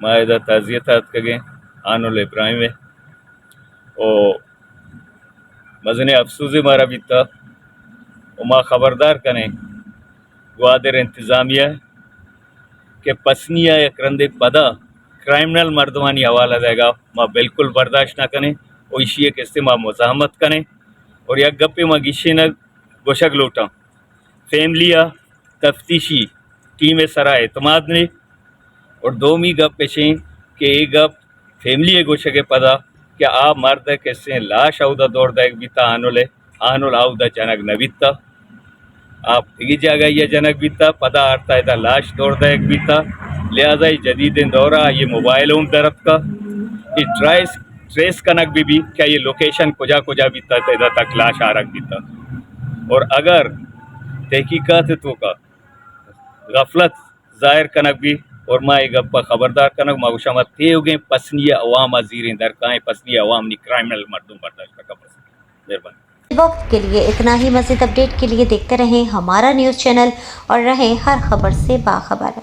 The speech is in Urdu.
معاہدہ تعزیتات کگیں آنول ابراہیم او مزن افسوس مارا بیتا وما خبردار کنے گوادر انتظامیہ کہ پسنیا یک رندے پدا کرائمنل مردمانی حوالہ دے گا ما بالکل برداشت نہ کنے او اشیے کے سے ما مزاحمت کنے اور یک گپے ما گشینہ گوشک لوٹاں فیملیا تفتیشی ٹیم سرا اعتماد نے اور دومی گپ پیشیں کہ ایک گپ فیملی گوشک پدا کہ آ مرد کے سے لاش آودہ دوڑ دے بیتا آنول آودہ جنگ نویتا آپ دیگی جاگہ یہ جنگ بیتا پدا آرتا ہے لاش دوڑ دے بیتا لہذا جدید دورہ یہ موبائل درد کا یہ ٹریس کنک بھی کیا یہ لوکیشن کجا کجا بیتا تیدا تک لاش آرک بیتا اور اگر تحقیقات تو کا غفلت ظاہر کنک بھی اور ما ایک گپا خبردار کنک ما گوشا تے ہو گئے پسنی عوام زیریں در کائیں پسنی عوام نی کرائمنل مردم برداشت کا پسند مہربانی. وقت کے لیے اتنا ہی. مزید اپڈیٹ کے لیے دیکھتے رہیں ہمارا نیوز چینل اور رہیں ہر خبر سے باخبر.